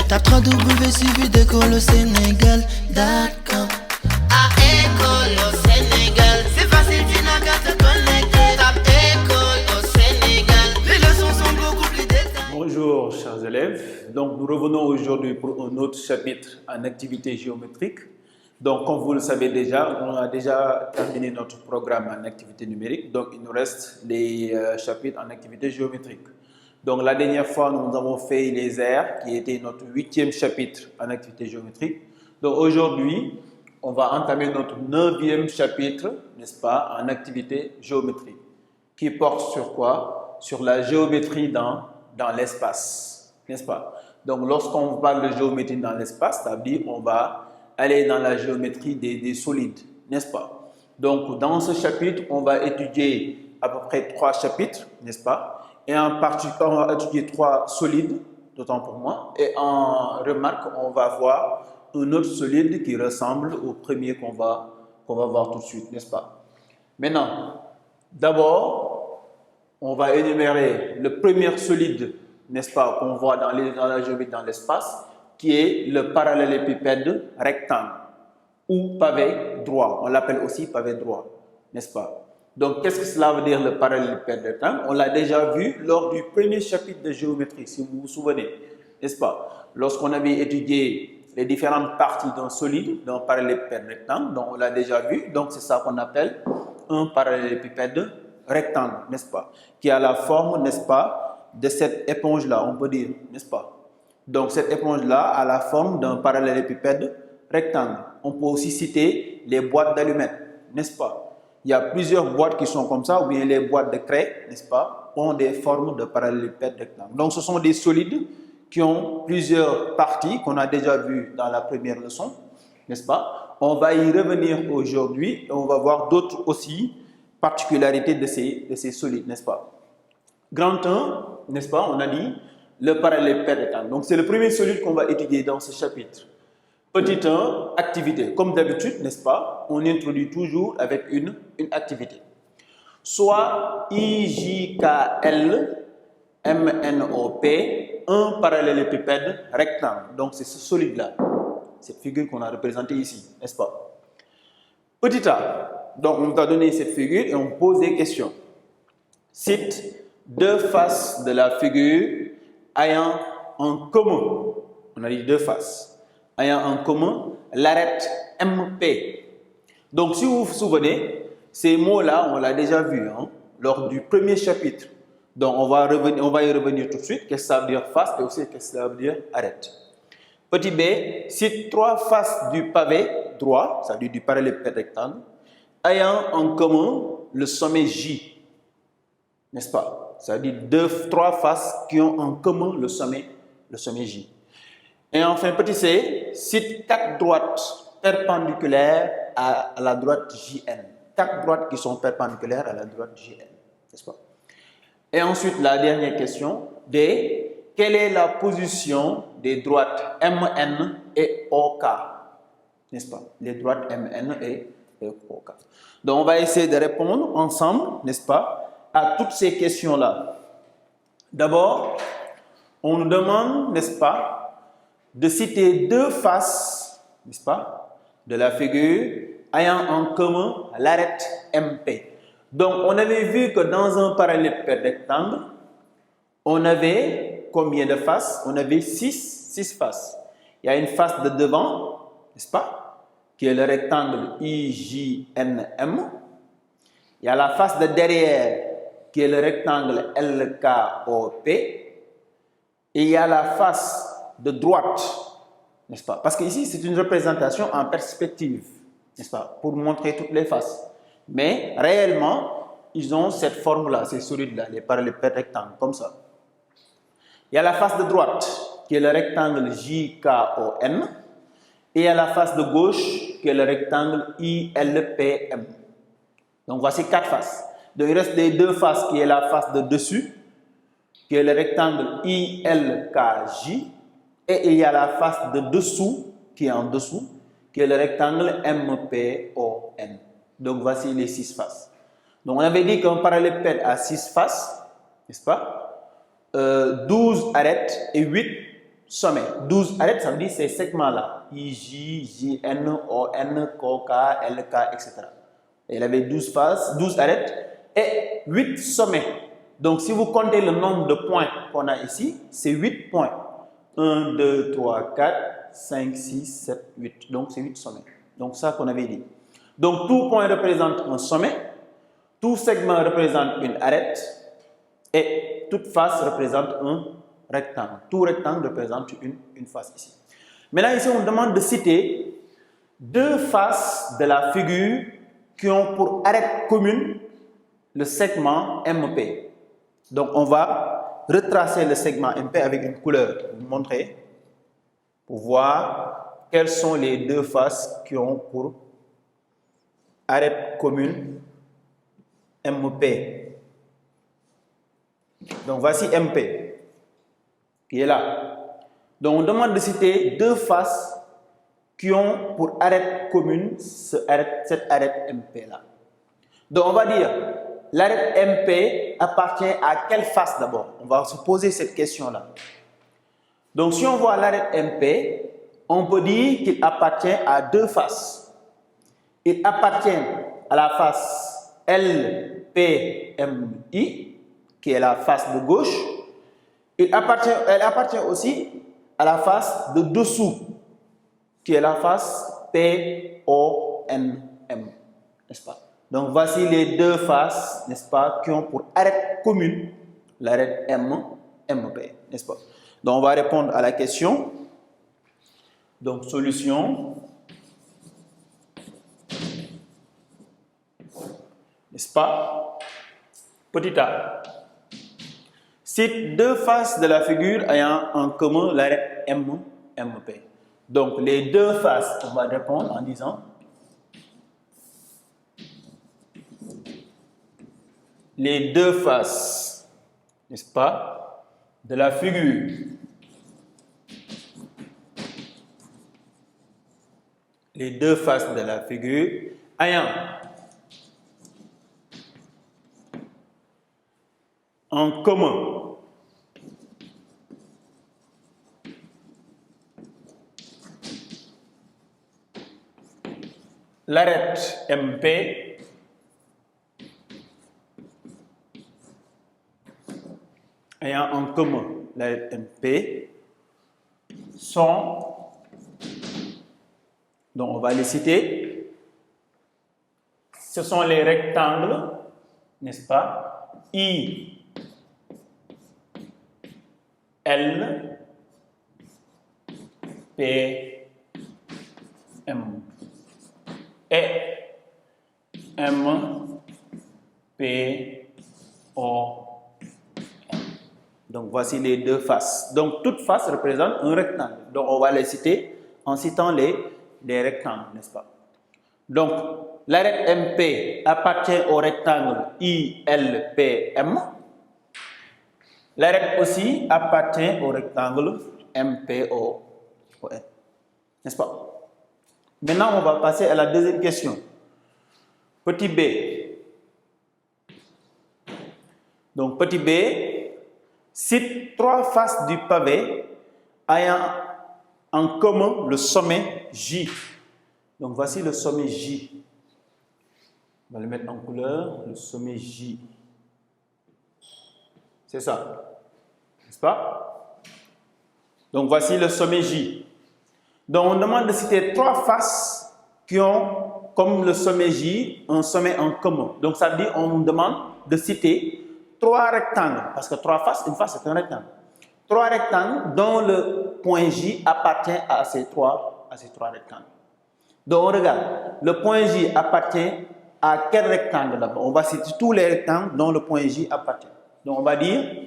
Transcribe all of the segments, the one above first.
Tape www.suividécole-au-sénégal.com. À École au Sénégal, c'est facile, tu n'as qu'à te connecter. Tape École au Sénégal, les leçons sont beaucoup plus détaillées. Bonjour chers élèves, donc nous revenons aujourd'hui pour un autre chapitre en activité géométrique. Donc comme vous le savez déjà, on a déjà terminé notre programme en activité numérique, donc il nous reste les chapitres en activité géométrique. Donc la dernière fois, nous avons fait les aires, qui était notre 8e chapitre en activité géométrique. Donc aujourd'hui, on va entamer notre 9e chapitre, n'est-ce pas, en activité géométrique, qui porte sur quoi? Sur la géométrie dans l'espace, n'est-ce pas? Donc lorsqu'on parle de géométrie dans l'espace, ça veut dire qu'on va aller dans la géométrie des solides, n'est-ce pas? Donc dans ce chapitre, on va étudier à peu près 3 chapitres, n'est-ce pas? Et en particulier, on va étudier 3 solides, d'autant pour moi. Et en remarque, on va voir un autre solide qui ressemble au premier qu'on va voir tout de suite, n'est-ce pas? Maintenant, d'abord, on va énumérer le premier solide, n'est-ce pas, qu'on voit dans la géométrie dans l'espace, qui est le parallélépipède rectangle ou pavé droit. On l'appelle aussi pavé droit, n'est-ce pas? Donc, qu'est-ce que cela veut dire le parallélépipède rectangle? On l'a déjà vu lors du premier chapitre de géométrie, si vous vous souvenez, n'est-ce pas? Lorsqu'on avait étudié les différentes parties d'un solide, d'un parallélépipède rectangle, donc on l'a déjà vu, donc c'est ça qu'on appelle un parallélépipède rectangle, n'est-ce pas? Qui a la forme, n'est-ce pas, de cette éponge-là, on peut dire, n'est-ce pas? Donc, cette éponge-là a la forme d'un parallélépipède rectangle. On peut aussi citer les boîtes d'allumettes, n'est-ce pas? Il y a plusieurs boîtes qui sont comme ça, ou bien les boîtes de craie, n'est-ce pas, ont des formes de parallélépipède rectangle. Donc, ce sont des solides qui ont plusieurs parties qu'on a déjà vues dans la première leçon, n'est-ce pas? On va y revenir aujourd'hui et on va voir d'autres aussi particularités de ces solides, n'est-ce pas? Grand 1, n'est-ce pas, on a dit le parallélépipède rectangle. Donc, c'est le premier solide qu'on va étudier dans ce chapitre. Petit 1, activité. Comme d'habitude, n'est-ce pas, on introduit toujours avec une activité. Soit IJKL MNOP, un parallélépipède rectangle. Donc, c'est ce solide-là, cette figure qu'on a représentée ici, n'est-ce pas? Petit a, donc on t'a donné cette figure et on pose des questions. Cite 2 faces de la figure ayant en commun, on a dit 2 faces, ayant en commun l'arête MP. Donc, si vous vous souvenez, ces mots-là, on l'a déjà vu lors du premier chapitre. Donc, on va y revenir tout de suite. Qu'est-ce que ça veut dire face et aussi qu'est-ce que ça veut dire arête. Petit b, cite 3 faces du pavé droit, ça veut dire du parallélépipède rectangle, ayant en commun le sommet J. N'est-ce pas? Ça veut dire 3 faces qui ont en commun le sommet J. Et enfin, petit c, cite 4 droites perpendiculaires à la droite JN. 4 droites qui sont perpendiculaires à la droite JN, n'est-ce pas? Et ensuite, la dernière question, D, quelle est la position des droites MN et OK? N'est-ce pas? Les droites MN et OK. Donc, on va essayer de répondre ensemble, n'est-ce pas, à toutes ces questions-là. D'abord, on nous demande, n'est-ce pas, de citer 2 faces, n'est-ce pas, de la figure ayant en commun l'arête MP. Donc, on avait vu que dans un parallélépipède rectangle, on avait combien de faces? On avait 6 faces. Il y a une face de devant, n'est-ce pas, qui est le rectangle IJNM. Il y a la face de derrière, qui est le rectangle LKOP. Et il y a la face de droite, n'est-ce pas? Parce qu'ici, c'est une représentation en perspective, n'est-ce pas? Pour montrer toutes les faces. Mais réellement, ils ont cette forme-là, ces solides-là, les parallélépipèdes rectangles, comme ça. Il y a la face de droite, qui est le rectangle JKON. Et il y a la face de gauche, qui est le rectangle ILPM. Donc, voici 4 faces. Donc, il reste les 2 faces, qui est la face de dessus, qui est le rectangle ILKJ. Et il y a la face de dessous, qui est en dessous, qui est le rectangle MPON. Donc, voici les 6 faces. Donc, on avait dit qu'un parallélépipède a 6 faces, n'est-ce pas? 12 arêtes et 8 sommets. 12 arêtes, ça veut dire ces segments-là. IJ, JN, ON, KK, LK, etc. Il avait 12 phases, 12 arêtes et 8 sommets. Donc, si vous comptez le nombre de points qu'on a ici, c'est 8 points. 1, 2, 3, 4, 5, 6, 7, 8. Donc, c'est 8 sommets. Donc, ça qu'on avait dit. Donc, tout point représente un sommet, tout segment représente une arête et toute face représente un rectangle. Tout rectangle représente une face ici. Maintenant, ici, on demande de citer deux faces de la figure qui ont pour arête commune le segment MP. Donc, on va retracer le segment MP avec une couleur pour vous montrer, pour voir quelles sont les deux faces qui ont pour arête commune MP. Donc, voici MP qui est là. Donc, on demande de citer deux faces qui ont pour arête commune cette arête MP là. Donc, on va dire l'arête MP appartient à quelle face d'abord? On va se poser cette question-là. Donc, si on voit l'arête MP, on peut dire qu'il appartient à deux faces. Il appartient à la face LPMI, qui est la face de gauche. Elle appartient aussi à la face de dessous, qui est la face PONM, n'est-ce pas? Donc, voici les deux faces, n'est-ce pas, qui ont pour arête commune l'arête MP, n'est-ce pas? Donc, on va répondre à la question. Donc, solution, n'est-ce pas? Petit a. Cite deux faces de la figure ayant en commun l'arête MP. Donc, les deux faces, on va répondre en disant les deux faces, n'est-ce pas, de la figure. Les deux faces de la figure ayant en commun l'arête MP ayant en commun l'arête MP sont, donc on va les citer, ce sont les rectangles, n'est-ce pas, I, L, P, M et M, P, O, M. Donc, voici les deux faces. Donc, toute face représente un rectangle. Donc, on va les citer en citant les rectangles, n'est-ce pas? Donc, l'arête MP appartient au rectangle ILPM. L'arête aussi appartient au rectangle MPO, n'est-ce pas? Maintenant, on va passer à la deuxième question. Petit b. Donc, petit b, cite trois faces du pavé ayant en commun le sommet J. Donc, voici le sommet J. On va le mettre en couleur, le sommet J. C'est ça, n'est-ce pas? Donc, voici le sommet J. Donc, on demande de citer trois faces qui ont, comme le sommet J, un sommet en commun. Donc, ça veut dire qu'on demande de citer trois rectangles, parce que trois faces, une face, c'est un rectangle. Trois rectangles dont le point J appartient à ces trois rectangles. Donc, on regarde, le point J appartient à quel rectangle d'abord? On va citer tous les rectangles dont le point J appartient. Donc, on va dire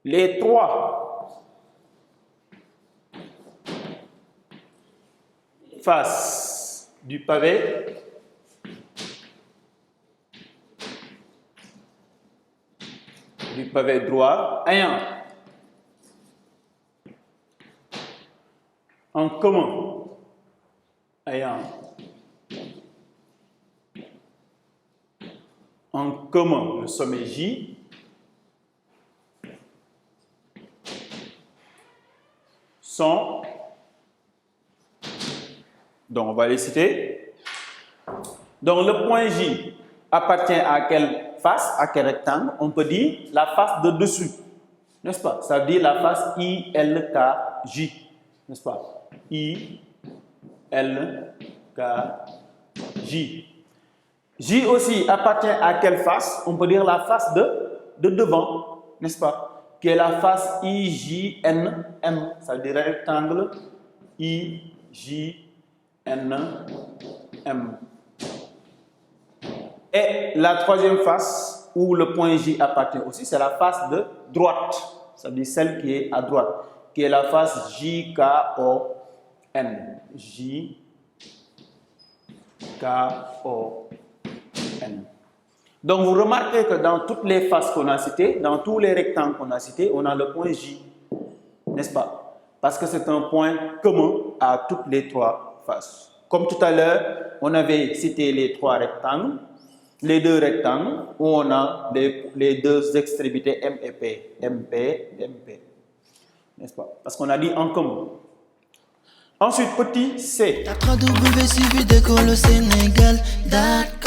les trois faces du pavé droit ayant en commun le sommet J sont, donc on va les citer. Donc le point J appartient à quelle face, à quel rectangle? On peut dire la face de dessus, n'est-ce pas? Ça veut dire la face ILKJ, n'est-ce pas? ILKJ. J aussi appartient à quelle face? On peut dire la face de devant, n'est-ce pas? Qui est la face IJNM, ça veut dire rectangle IJNM. Et la troisième face, où le point J appartient aussi, c'est la face de droite, ça veut dire celle qui est à droite, qui est la face JKON. JKON. Donc vous remarquez que dans toutes les faces qu'on a citées, dans tous les rectangles qu'on a cités, on a le point J, n'est-ce pas? Parce que c'est un point commun à toutes les trois faces. Comme tout à l'heure, on avait cité les trois rectangles, les deux rectangles, où on a les deux extrémités M et P, MP, MP, n'est-ce pas? Parce qu'on a dit en commun. Ensuite, petit C. Tape www.suividecolosénégal.com